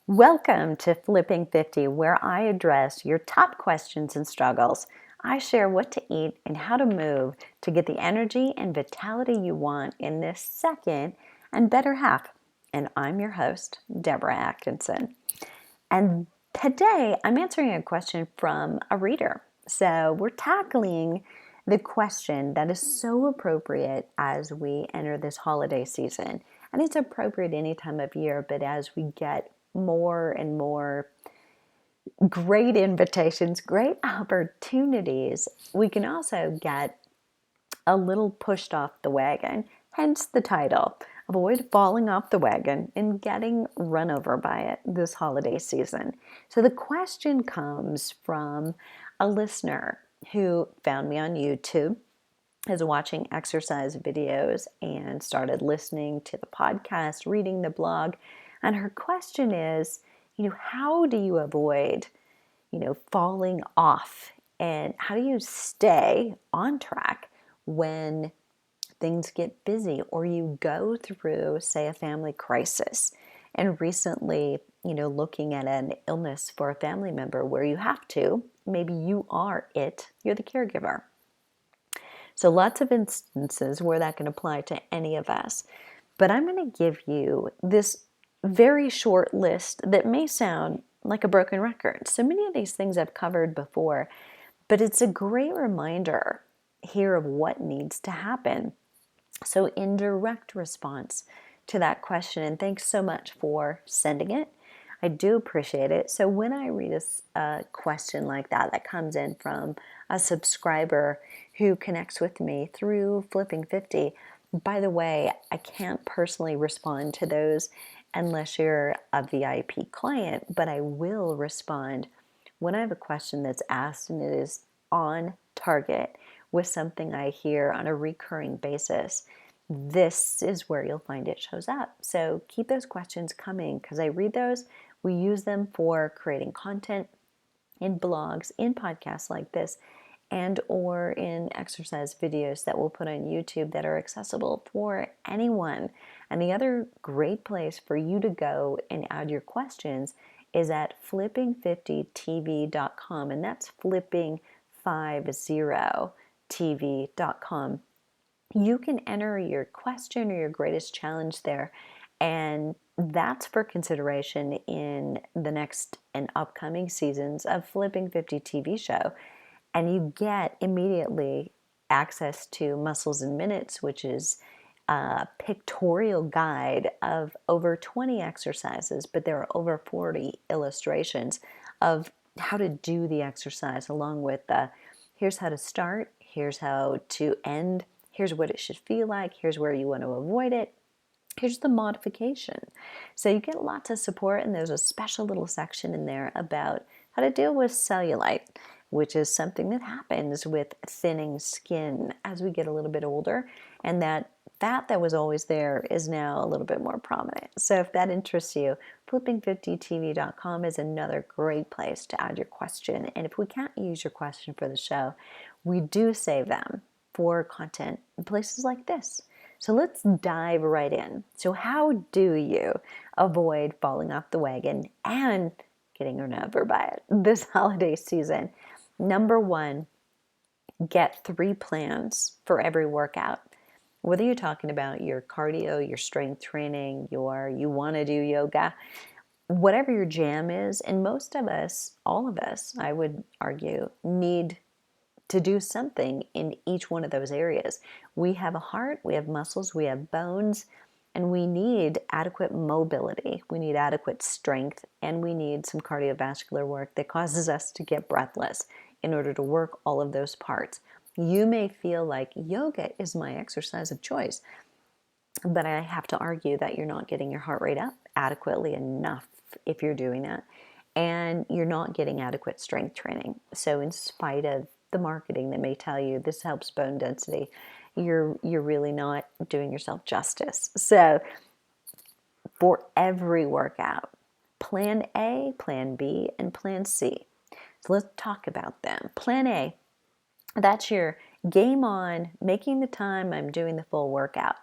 Welcome to Flipping 50, where I address your top questions and struggles. I share what to eat and how to move to get the energy and vitality you want in this second and better half. And I'm your host, Deborah Atkinson. And today I'm answering a question from a reader. So we're tackling the question that is so appropriate as we enter this holiday season. And it's appropriate any time of year, but as we get more and more great invitations, great opportunities, we can also get a little pushed off the wagon, hence the title. Avoid falling off the wagon and getting run over by it this holiday season. So the question comes from a listener who found me on YouTube, is watching exercise videos and started listening to the podcast, reading the blog. And her question is, how do you avoid, falling off? And how do you stay on track when things get busy or you go through, say, a family crisis? And recently, looking at an illness for a family member where you have to, maybe you're the caregiver. So lots of instances where that can apply to any of us. But I'm going to give you this very short list that may sound like a broken record. So many of these things I've covered before, but it's a great reminder here of what needs to happen. So in direct response to that question, and thanks so much for sending it, I do appreciate it. So when I read a question like that comes in from a subscriber who connects with me through Flipping 50, by the way, I can't personally respond to those unless you're a VIP client, but I will respond when I have a question that's asked and it is on target with something I hear on a recurring basis. This is where you'll find it shows up. So keep those questions coming because I read those. We use them for creating content in blogs, in podcasts like this, and or in exercise videos that we'll put on YouTube that are accessible for anyone. And the other great place for you to go and add your questions is at flipping50tv.com, and that's flipping50tv.com. You can enter your question or your greatest challenge there, and that's for consideration in the next and upcoming seasons of Flipping 50 TV show. And you get immediately access to Muscles in Minutes, which is a pictorial guide of over 20 exercises, but there are over 40 illustrations of how to do the exercise, along with here's how to start, here's how to end, here's what it should feel like, here's where you want to avoid it, here's the modification. So you get lots of support, and there's a special little section in there about how to deal with cellulite, which is something that happens with thinning skin as we get a little bit older, and that fat that was always there is now a little bit more prominent. So if that interests you, flipping50tv.com is another great place to add your question. And if we can't use your question for the show, we do save them for content in places like this. So let's dive right in. So how do you avoid falling off the wagon and getting run over by it this holiday season? Number one, get 3 plans for every workout. Whether you're talking about your cardio, your strength training, you want to do yoga, whatever your jam is, and most of us, all of us, I would argue, need to do something in each one of those areas. We have a heart, we have muscles, we have bones, and we need adequate mobility. We need adequate strength, and we need some cardiovascular work that causes us to get breathless in order to work all of those parts. You may feel like yoga is my exercise of choice, but I have to argue that you're not getting your heart rate up adequately enough if you're doing that, and you're not getting adequate strength training. So in spite of the marketing that may tell you this helps bone density, you're really not doing yourself justice. So for every workout, plan A, plan B, and plan C. So let's talk about them. Plan A, that's your game on, making the time, I'm doing the full workout.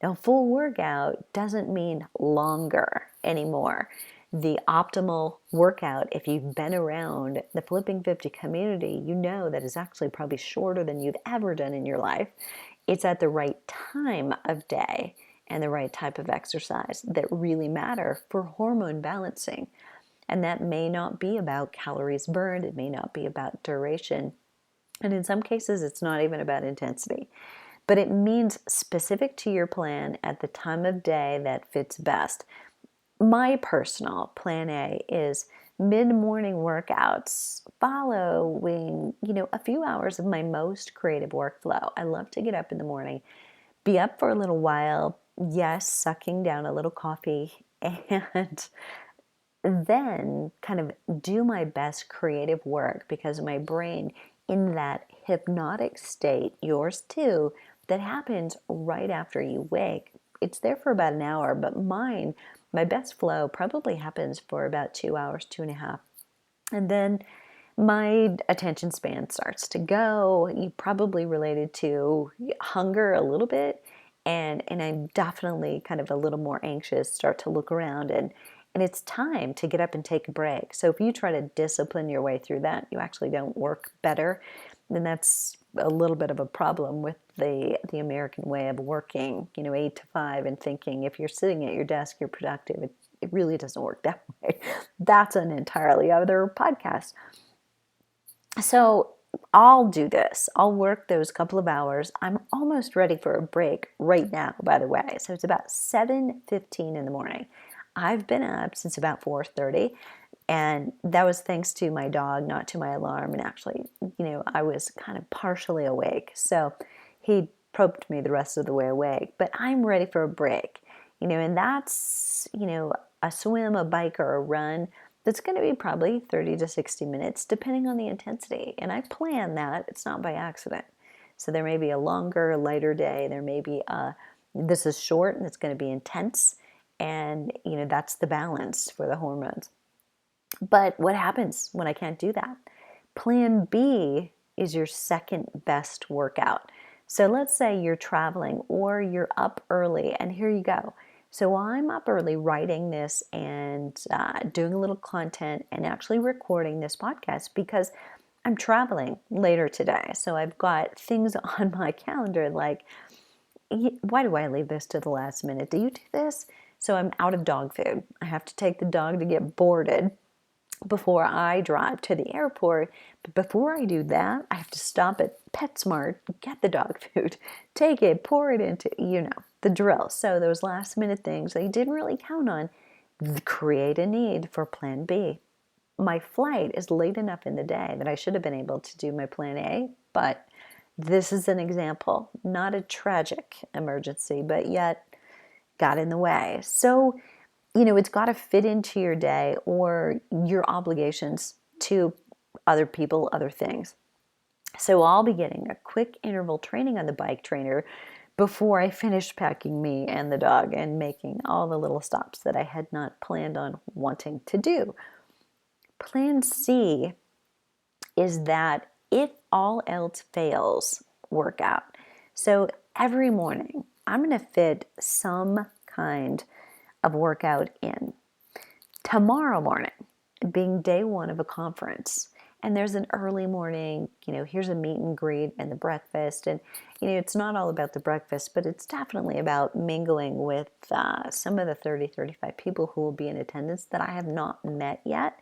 Now, full workout doesn't mean longer anymore. The optimal workout, if you've been around the Flipping 50 community, you know that is actually probably shorter than you've ever done in your life. It's at the right time of day and the right type of exercise that really matter for hormone balancing. And that may not be about calories burned. It may not be about duration. And in some cases, it's not even about intensity. But it means specific to your plan at the time of day that fits best. My personal plan A is mid-morning workouts following, a few hours of my most creative workflow. I love to get up in the morning, be up for a little while, yes, sucking down a little coffee, and then kind of do my best creative work because my brain in that hypnotic state, yours too, that happens right after you wake. It's there for about an hour, but mine, my best flow probably happens for about 2 hours, 2.5. And then my attention span starts to go. You probably related to hunger a little bit, and I'm definitely kind of a little more anxious, start to look around, and it's time to get up and take a break. So if you try to discipline your way through that, you actually don't work better. And that's a little bit of a problem with the American way of working, 8 to 5, and thinking if you're sitting at your desk, you're productive. It really doesn't work that way. That's an entirely other podcast. So I'll do this. I'll work those couple of hours. I'm almost ready for a break right now, by the way. So it's about 7:15 in the morning. I've been up since about 4:30, and that was thanks to my dog, not to my alarm. And actually, I was kind of partially awake. So he probed me the rest of the way awake. But I'm ready for a break, and that's, a swim, a bike, or a run. That's going to be probably 30 to 60 minutes, depending on the intensity. And I plan that. It's not by accident. So there may be a longer, lighter day. There may be this is short and it's going to be intense. And, that's the balance for the hormones. But what happens when I can't do that? Plan B is your second best workout. So let's say you're traveling or you're up early, and here you go. So I'm up early writing this and doing a little content and actually recording this podcast because I'm traveling later today. So I've got things on my calendar like, why do I leave this to the last minute? Do you do this? So I'm out of dog food. I have to take the dog to get boarded before I drive to the airport. But before I do that, I have to stop at PetSmart, get the dog food, take it, pour it into, the drill. So those last minute things that you didn't really count on create a need for plan B. My flight is late enough in the day that I should have been able to do my plan A, but this is an example, not a tragic emergency, but yet got in the way. So it's got to fit into your day or your obligations to other people, other things. So I'll be getting a quick interval training on the bike trainer before I finish packing me and the dog and making all the little stops that I had not planned on wanting to do. Plan C is that if all else fails, workout. So every morning, I'm going to fit some kind of workout in. Tomorrow morning, being day one of a conference, and there's an early morning, here's a meet and greet and the breakfast. And, it's not all about the breakfast, but it's definitely about mingling with some of the 30, 35 people who will be in attendance that I have not met yet,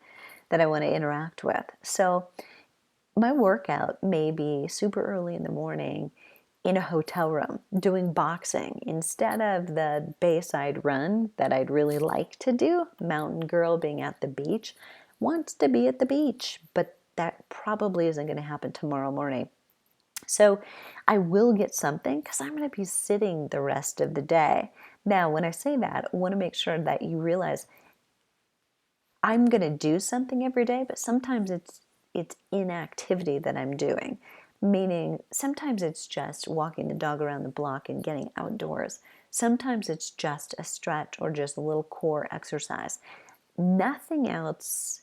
that I want to interact with. So my workout may be super early in the morning in a hotel room doing boxing instead of the Bayside run that I'd really like to do. Mountain girl being at the beach wants to be at the beach, but that probably isn't going to happen tomorrow morning. So I will get something because I'm going to be sitting the rest of the day. Now, when I say that, I want to make sure that you realize I'm going to do something every day, but sometimes it's inactivity that I'm doing. Meaning, sometimes it's just walking the dog around the block and getting outdoors. Sometimes it's just a stretch or just a little core exercise. Nothing else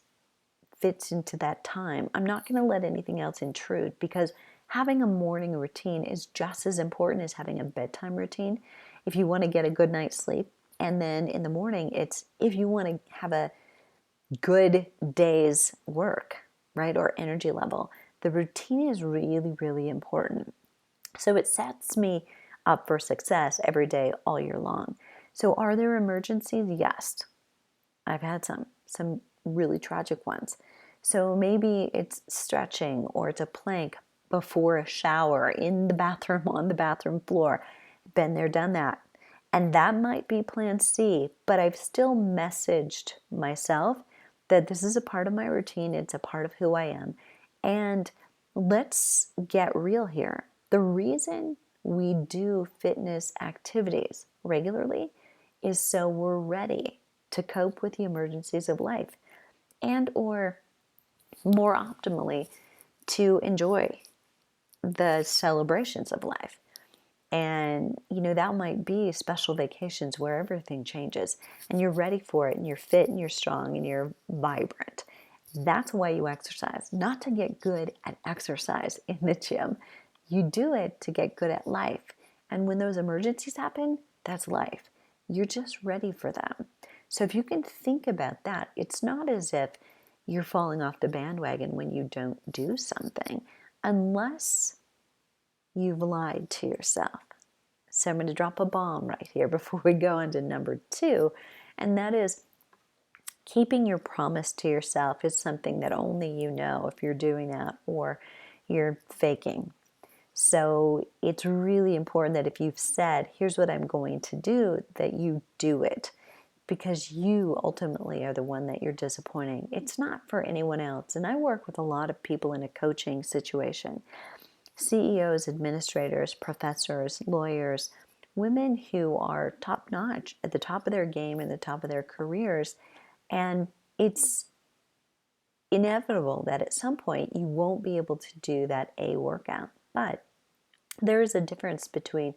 fits into that time. I'm not going to let anything else intrude because having a morning routine is just as important as having a bedtime routine. If you want to get a good night's sleep, and then in the morning, it's if you want to have a good day's work, right? Or energy level. The routine is really, really important. So it sets me up for success every day, all year long. So are there emergencies? Yes. I've had some really tragic ones. So maybe it's stretching or it's a plank before a shower in the bathroom, on the bathroom floor. Been there, done that. And that might be plan C, but I've still messaged myself that this is a part of my routine, it's a part of who I am. And let's get real here. The reason we do fitness activities regularly is so we're ready to cope with the emergencies of life, and or more optimally to enjoy the celebrations of life. And that might be special vacations where everything changes and you're ready for it and you're fit and you're strong and you're vibrant. That's why you exercise, not to get good at exercise in the gym. You do it to get good at life. And when those emergencies happen, that's life. You're just ready for them. So if you can think about that, it's not as if you're falling off the bandwagon when you don't do something, unless you've lied to yourself. So I'm going to drop a bomb right here before we go on to number 2, and that is keeping your promise to yourself is something that only you know if you're doing that or you're faking. So it's really important that if you've said, here's what I'm going to do, that you do it, because you ultimately are the one that you're disappointing. It's not for anyone else. And I work with a lot of people in a coaching situation. CEOs, administrators, professors, lawyers, women who are top notch at the top of their game and the top of their careers. And it's inevitable that at some point you won't be able to do that A workout. But there is a difference between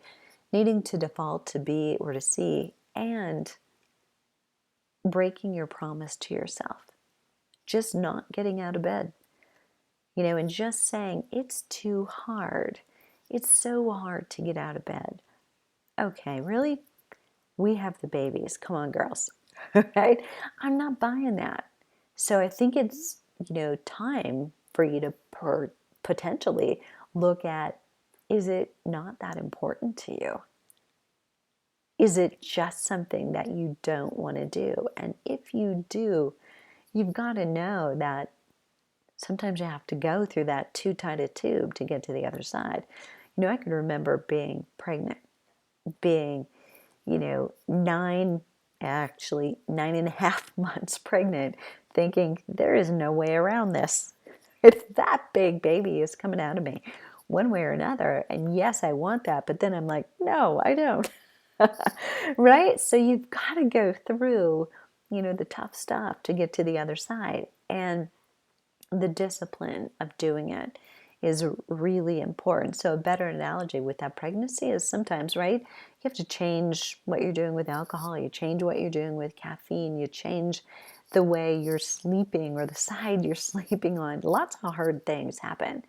needing to default to B or to C and breaking your promise to yourself. Just not getting out of bed. And just saying, it's too hard. It's so hard to get out of bed. Okay, really? We have the babies. Come on, girls. Right? I'm not buying that. So I think it's, time for you to potentially look at, is it not that important to you? Is it just something that you don't want to do? And if you do, you've got to know that sometimes you have to go through that too tight a tube to get to the other side. I can remember being pregnant, being, 9.5 months pregnant, thinking there is no way around this. That big baby is coming out of me one way or another. And yes, I want that, but then I'm like, no, I don't. Right? So you've got to go through, the tough stuff to get to the other side. And the discipline of doing it is really important. So a better analogy with that pregnancy is sometimes, right, you have to change what you're doing with alcohol, you change what you're doing with caffeine, you change the way you're sleeping or the side you're sleeping on. Lots of hard things happen,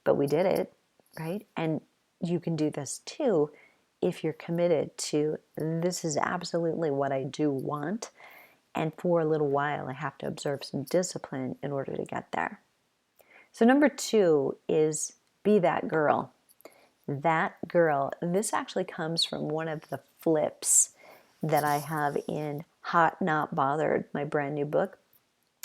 but we did it, right? And you can do this too if you're committed to, this is absolutely what I do want, and for a little while I have to observe some discipline in order to get there. So number 2 is be that girl. That girl. This actually comes from one of the flips that I have in Hot Not Bothered, my brand new book.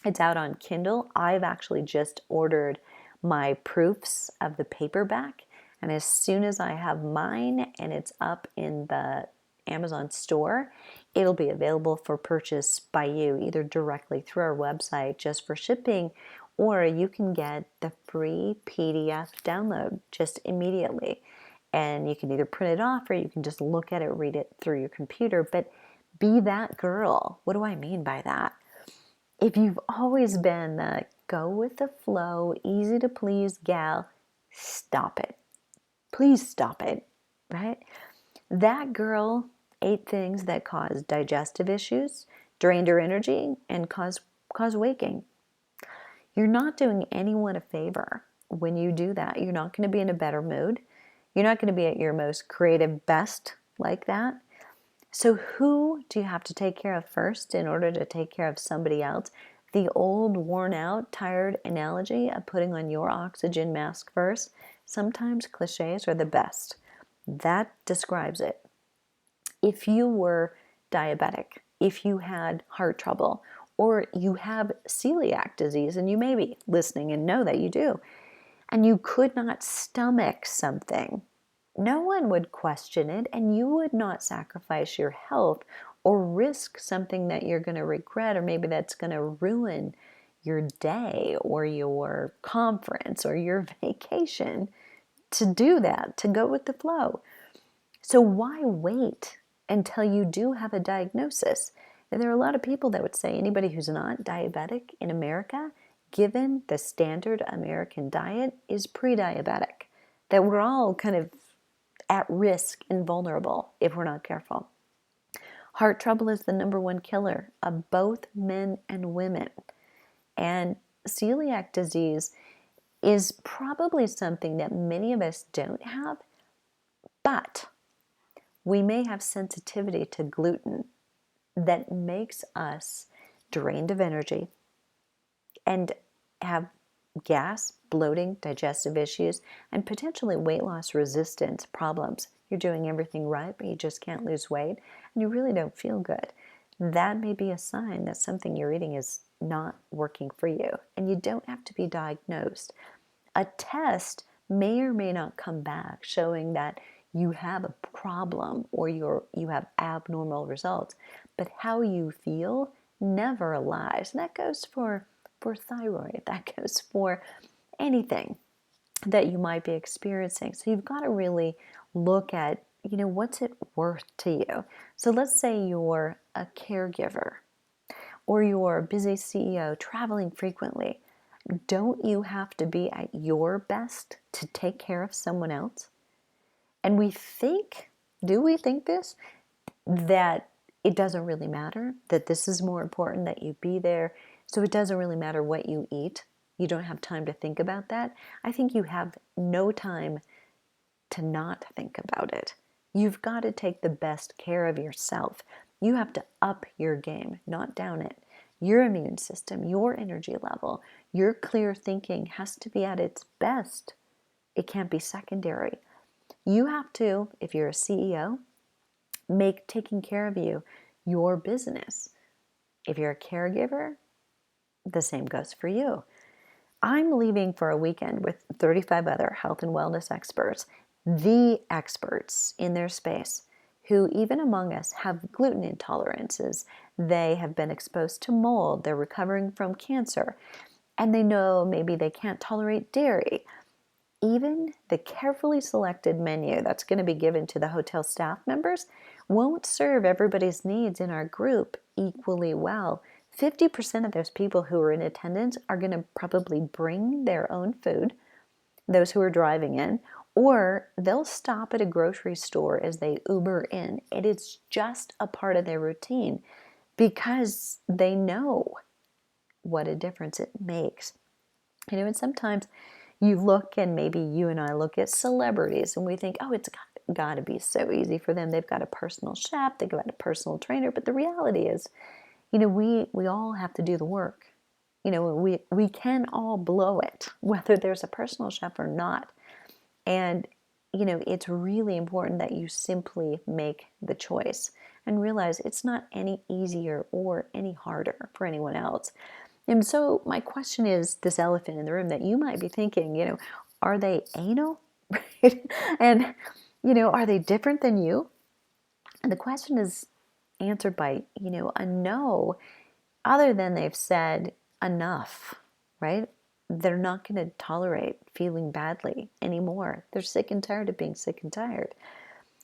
It's out on Kindle. I've actually just ordered my proofs of the paperback, and as soon as I have mine and it's up in the Amazon store, it'll be available for purchase by you, either directly through our website just for shipping, or you can get the free PDF download just immediately. And you can either print it off or you can just look at it, read it through your computer. But be that girl. What do I mean by that? If you've always been the go with the flow, easy to please gal, stop it. Please stop it, right? That girl ate things that caused digestive issues, drained her energy, and caused weight gain. You're not doing anyone a favor when you do that. You're not going to be in a better mood. You're not going to be at your most creative best like that. So who do you have to take care of first in order to take care of somebody else? The old, worn out, tired analogy of putting on your oxygen mask first, sometimes cliches are the best. That describes it. If you were diabetic, if you had heart trouble, or you have celiac disease, and you may be listening and know that you do, and you could not stomach something, no one would question it, and you would not sacrifice your health or risk something that you're going to regret, or maybe that's going to ruin your day or your conference or your vacation to do that, to go with the flow. So why wait until you do have a diagnosis? And there are a lot of people that would say anybody who's not diabetic in America, given the standard American diet, is pre-diabetic. That we're all kind of at risk and vulnerable if we're not careful. Heart trouble is the #1 killer of both men and women. And celiac disease is probably something that many of us don't have, but we may have sensitivity to gluten that makes us drained of energy and have gas, bloating, digestive issues, and potentially weight loss resistance problems. You're doing everything right, but you just can't lose weight, and you really don't feel good. That may be a sign that something you're eating is not working for you, and you don't have to be diagnosed. A test may or may not come back showing that you have a problem or you have abnormal results, but how you feel never lies. And that goes for thyroid, that goes for anything that you might be experiencing. So you've got to really look at, what's it worth to you? So let's say you're a caregiver or you're a busy CEO traveling frequently. Don't you have to be at your best to take care of someone else? And do we think this? That it doesn't really matter, that this is more important that you be there. So it doesn't really matter what you eat. You don't have time to think about that. I think you have no time to not think about it. You've got to take the best care of yourself. You have to up your game, not down it. Your immune system, your energy level, your clear thinking has to be at its best. It can't be secondary. You have to, if you're a CEO, make taking care of you your business. If you're a caregiver, the same goes for you. I'm leaving for a weekend with 35 other health and wellness experts, the experts in their space, who even among us have gluten intolerances. They have been exposed to mold. They're recovering from cancer. And they know maybe they can't tolerate dairy. Even the carefully selected menu that's going to be given to the hotel staff members won't serve everybody's needs in our group equally well. 50% of those people who are in attendance are going to probably bring their own food, those who are driving in, or they'll stop at a grocery store as they Uber in. It is just a part of their routine because they know what a difference it makes. And sometimes you look, and maybe you and I look at celebrities and we think, oh, it's got to be so easy for them. They've got a personal chef, they've got a personal trainer. But the reality is, we all have to do the work. We can all blow it, whether there's a personal chef or not. And, it's really important that you simply make the choice and realize it's not any easier or any harder for anyone else. And so my question is this elephant in the room that you might be thinking, are they anal? And, are they different than you? And the question is answered by, a no, other than they've said enough, right? They're not going to tolerate feeling badly anymore. They're sick and tired of being sick and tired.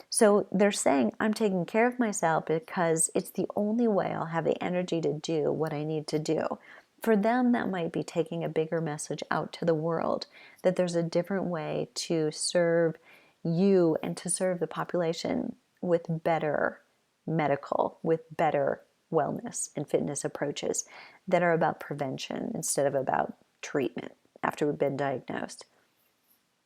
So they're saying, I'm taking care of myself because it's the only way I'll have the energy to do what I need to do. For them, that might be taking a bigger message out to the world, that there's a different way to serve you and to serve the population with better medical, with better wellness and fitness approaches that are about prevention instead of about treatment after we've been diagnosed.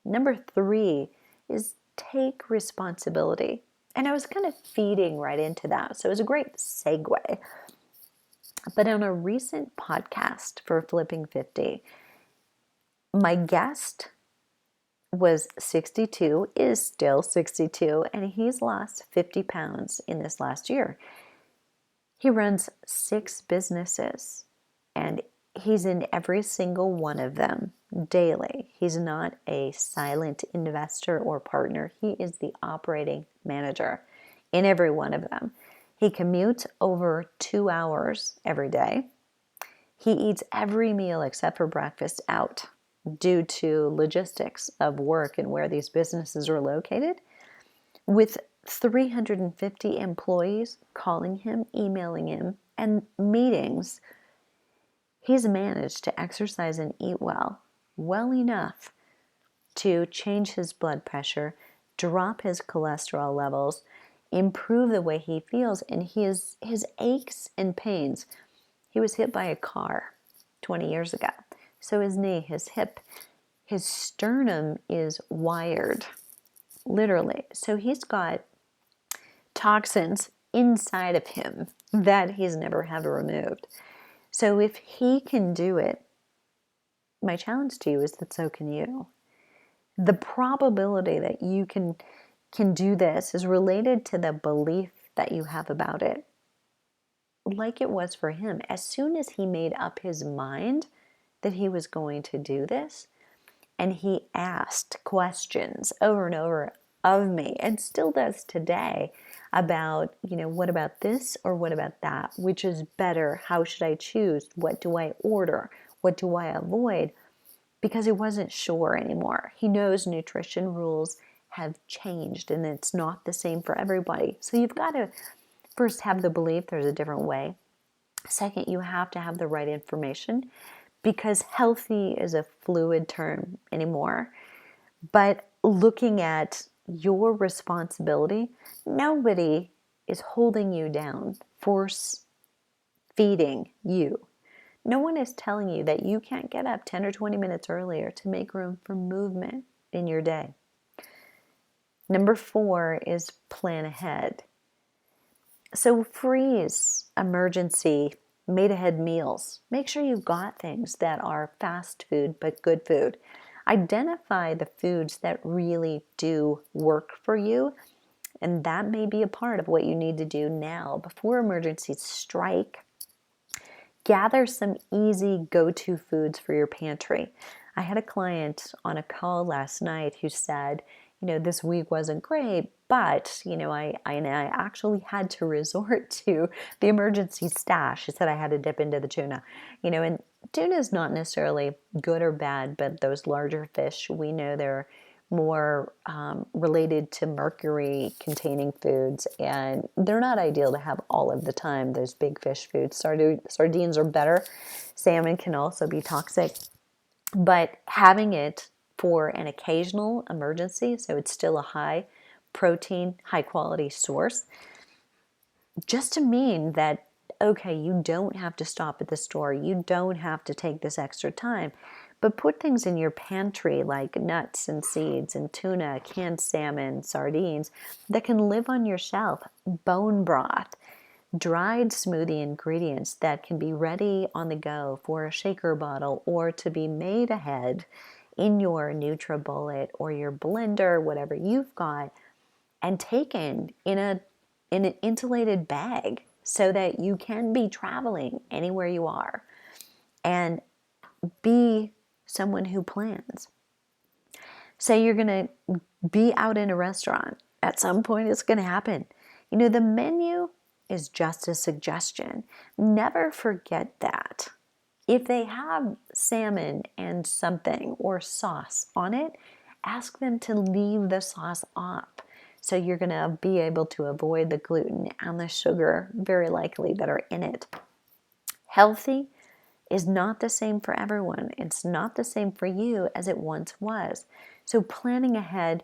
Number 3 is take responsibility. And I was kind of feeding right into that. So it was a great segue. But on a recent podcast for Flipping 50, my guest was 62, is still 62, and he's lost 50 pounds in this last year. He runs 6 businesses, and he's in every single one of them daily. He's not a silent investor or partner. He is the operating manager in every one of them. He commutes over 2 hours every day. He eats every meal except for breakfast out due to logistics of work and where these businesses are located. With 350 employees calling him, emailing him, and meetings, he's managed to exercise and eat well enough to change his blood pressure, drop his cholesterol levels, improve the way he feels, and his aches and pains. He was hit by a car 20 years ago. So his knee, his hip, his sternum is wired, literally. So he's got toxins inside of him that he's never had removed. So if he can do it, my challenge to you is that so can you. The probability that you can do this is related to the belief that you have about it. Like it was for him, as soon as he made up his mind that he was going to do this, and he asked questions over and over of me, and still does today, about, what about this or what about that? Which is better? How should I choose? What do I order? What do I avoid? Because he wasn't sure anymore. He knows nutrition rules have changed and it's not the same for everybody. So you've got to first have the belief there's a different way. Second, you have to have the right information, because healthy is a fluid term anymore. But looking at your responsibility, nobody is holding you down, force feeding you. No one is telling you that you can't get up 10 or 20 minutes earlier to make room for movement in your day. Number 4 is plan ahead. So freeze emergency made ahead meals. Make sure you've got things that are fast food but good food. Identify the foods that really do work for you, and that may be a part of what you need to do now before emergencies strike. Gather some easy go-to foods for your pantry. I had a client on a call last night who said, this week wasn't great, but, I actually had to resort to the emergency stash. She said I had to dip into the tuna, and tuna is not necessarily good or bad, but those larger fish, we know they're more related to mercury-containing foods, and they're not ideal to have all of the time, those big fish foods. Sardines are better. Salmon can also be toxic, but having it for an occasional emergency, so it's still a high protein, high quality source, just to mean that, okay, you don't have to stop at the store, you don't have to take this extra time, but put things in your pantry like nuts and seeds and tuna, canned salmon, sardines that can live on your shelf, bone broth, dried smoothie ingredients that can be ready on the go for a shaker bottle or to be made ahead in your NutriBullet or your blender, whatever you've got, and taken in an insulated bag so that you can be traveling anywhere you are and be someone who plans. Say you're going to be out in a restaurant. At some point, it's going to happen. The menu is just a suggestion. Never forget that. If they have salmon and something or sauce on it, ask them to leave the sauce off. So you're going to be able to avoid the gluten and the sugar, very likely, that are in it. Healthy is not the same for everyone. It's not the same for you as it once was. So planning ahead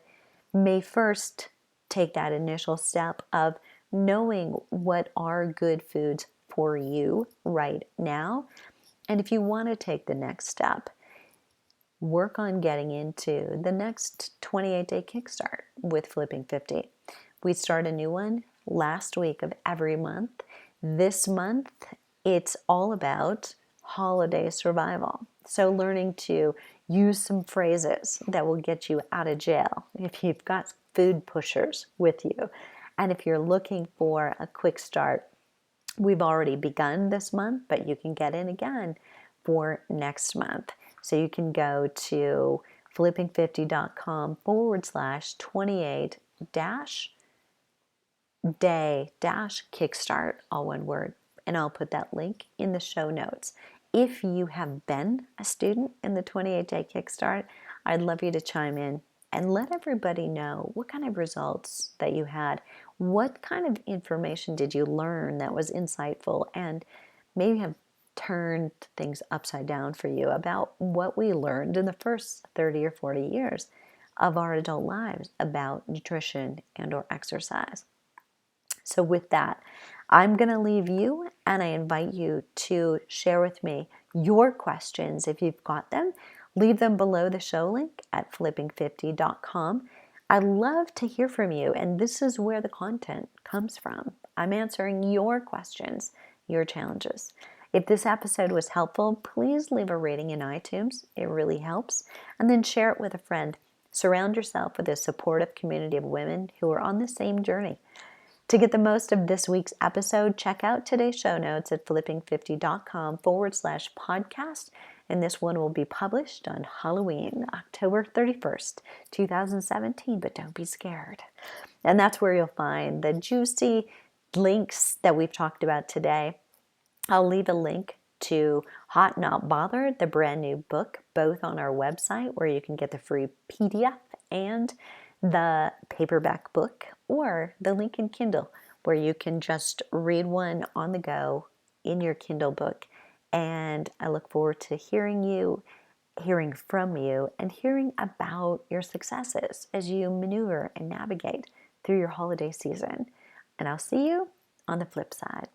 may first take that initial step of knowing what are good foods for you right now. And if you want to take the next step, work on getting into the next 28-day kickstart with Flipping 50. We start a new one last week of every month. This month It's all about holiday survival. So learning to use some phrases that will get you out of jail if you've got food pushers with you. And if you're looking for a quick start, we've already begun this month, but you can get in again for next month. So you can go to flipping50.com/28 day kickstart, all one word, and I'll put that link in the show notes. If you have been a student in the 28-day kickstart, I'd love you to chime in and let everybody know what kind of results that you had. What kind of information did you learn that was insightful and maybe have turned things upside down for you about what we learned in the first 30 or 40 years of our adult lives about nutrition and or exercise. So with that, I'm going to leave you, and I invite you to share with me your questions if you've got them. Leave them below the show link at flipping50.com. I love to hear from you, and this is where the content comes from. I'm answering your questions, your challenges. If this episode was helpful, please leave a rating in iTunes. It really helps. And then share it with a friend. Surround yourself with a supportive community of women who are on the same journey. To get the most of this week's episode, check out today's show notes at flipping50.com/podcast. And this one will be published on Halloween, October 31st, 2017, but don't be scared. And that's where you'll find the juicy links that we've talked about today. I'll leave a link to Hot Not Bothered, the brand new book, both on our website where you can get the free PDF and the paperback book, or the link in Kindle where you can just read one on the go in your Kindle book. And I look forward to hearing from you, and hearing about your successes as you maneuver and navigate through your holiday season. And I'll see you on the flip side.